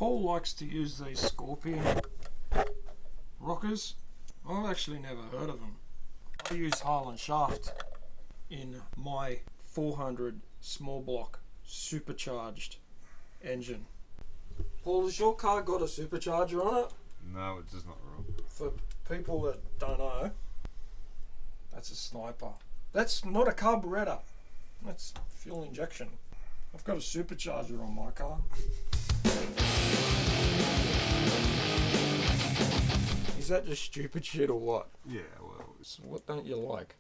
Paul likes to use these Scorpion rockers. I've actually never heard of them. I use Harlan Shaft in my 400 small block supercharged engine. Paul, has your car got a supercharger on it? No, it does not, Rob. For people that don't know, that's a sniper. That's not a carburetor. That's fuel injection. I've got a supercharger on my car. Is that just stupid shit or what? Yeah, well... What don't you like?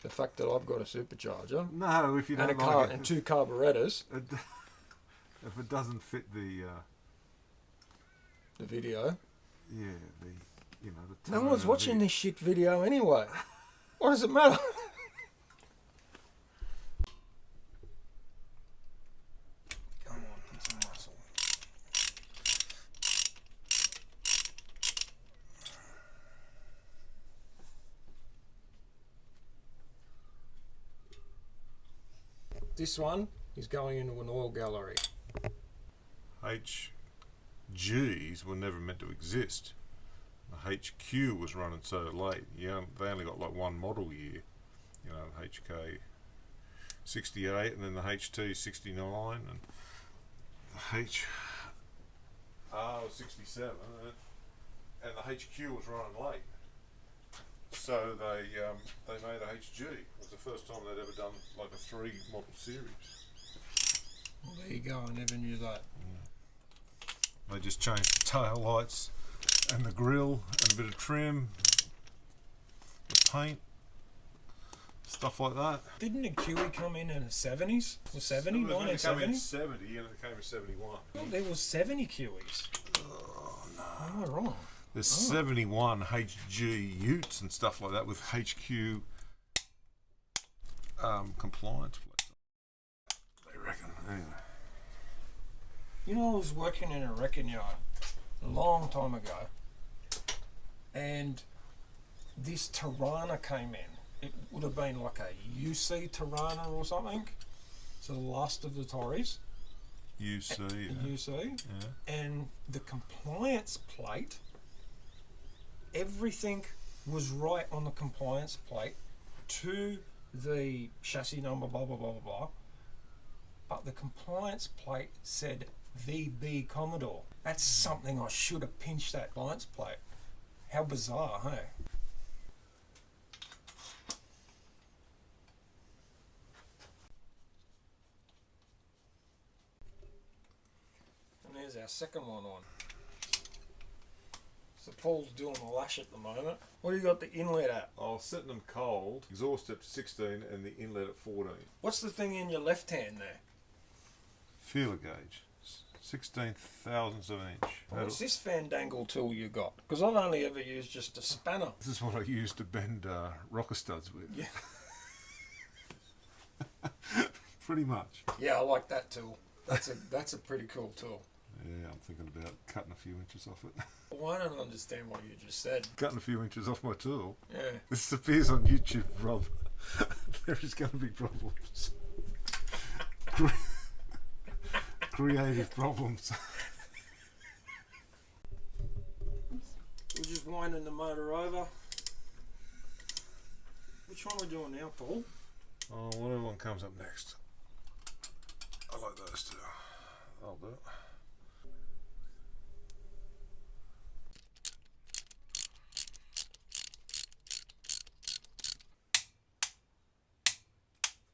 The fact that I've got a supercharger? No, if you don't and a like car it. and two carburetors. If it doesn't fit the video. Yeah, the no one's watching this shit video anyway. What does it matter? Come on, put some muscle. This one is going into an oil gallery. HGs were never meant to exist. The HQ was running so late. They only got like one model year. You know, HK 68 and then the HT 69 and the HR 67 and the HQ was running late. So they made a HG. It was the first time they'd ever done like a 3 model series. Well, there you go, I never knew that. They just changed the tail lights and the grille and a bit of trim, the paint, stuff like that. Didn't the QE come in the 70s? The 70? 1970? It came in 70 and it came in 71. Well, there was 70 QEs. Oh, no. Am I wrong? There's 71 HG Utes and stuff like that with HQ compliance plates. They reckon, anyway. You know, I was working in a wrecking yard a long time ago, and this Tirana came in. It would have been like a UC Tirana or something. So the last of the Tories. UC, UC. Yeah. And the compliance plate, everything was right on the compliance plate to the chassis number, blah, blah, blah, blah, blah. But the compliance plate said VB Commodore. That's something I should have pinched that compliance plate. How bizarre, hey? And there's our second one on. So Paul's doing the lash at the moment. What do you got the inlet at? I was setting them cold, exhaust at 16 and the inlet at 14. What's the thing in your left hand there? Feeler gauge, 16 thousandths of an inch. What's this fandangle tool you got? Because I've only ever used just a spanner. This is what I use to bend rocker studs with. Yeah. Pretty much. Yeah, I like that tool. That's a pretty cool tool. Yeah, I'm thinking about cutting a few inches off it. Well, I don't understand what you just said. Cutting a few inches off my tool? Yeah. This appears on YouTube, Rob. There is going to be problems. Creative problems. We're just winding the motor over. Which one are we doing now, Paul? Oh, whatever one comes up next. I like those two. I'll do it.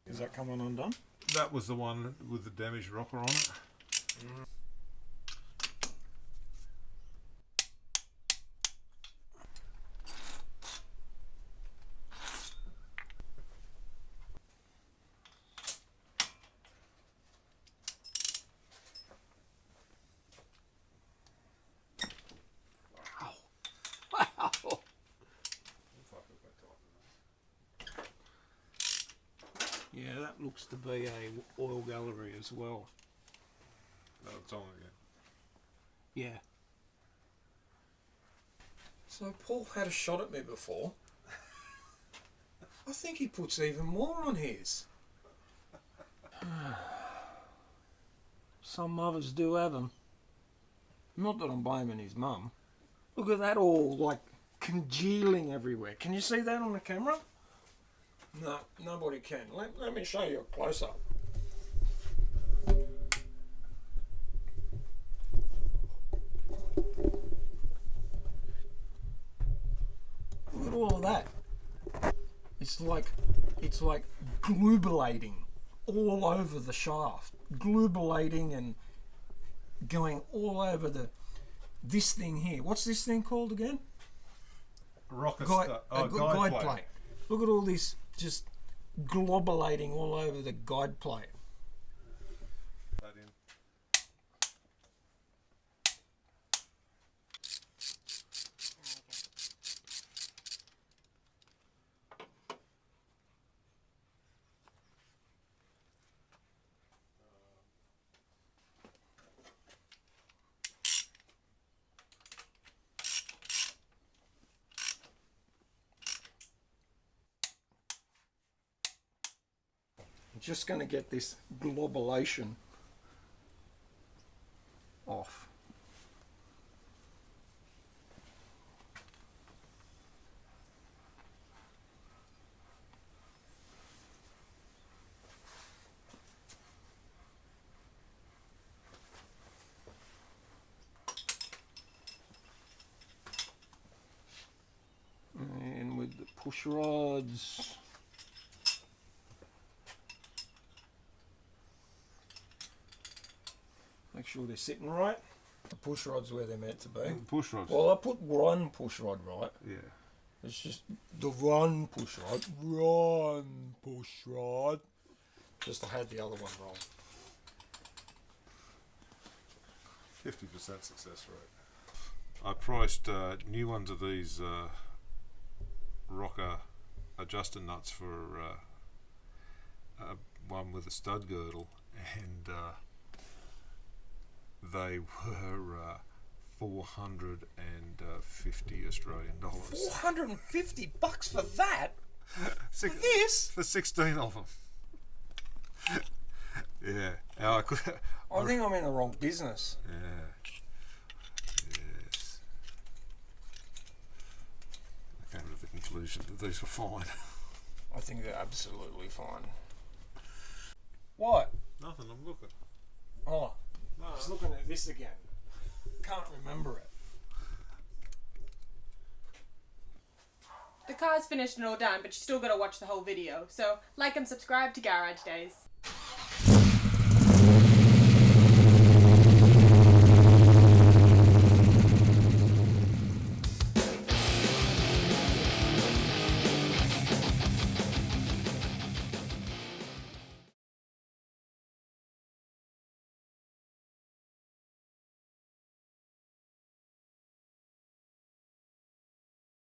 Is that coming undone? That was the one with the damaged rocker on it. Wow. Yeah, that looks to be a oil gallery as well. No, it's on again. Yeah. So Paul had a shot at me before. I think he puts even more on his. Some mothers do have them. Not that I'm blaming his mum. Look at that, all like congealing everywhere. Can you see that on the camera? No, nobody can. Let me show you a close-up. Look at all of that. It's like glubulating all over the shaft. Glubulating and going all over this thing here. What's this thing called again? Guide plate. Look at all this just globulating all over the guide plate. That in. I'm just going to get this globulation off. And with the push rods, make sure they're sitting right. The push rod's where they're meant to be. Push rods. Well, I put one push rod right. Yeah. It's just the one push rod. One push rod. Just I had the other one wrong. 50% success rate. I priced new ones of these rocker adjuster nuts for one with a stud girdle, and they were $450 Australian dollars. $450 for that? For this? For 16 of them. Yeah. Now I think I'm in the wrong business. Yeah. Yes. I came to the conclusion that these were fine. I think they're absolutely fine. What? Nothing, I'm looking. Oh, I was looking at this again. Can't remember it. The car's finished and all done, but you still gotta watch the whole video. So, like and subscribe to Garage Days.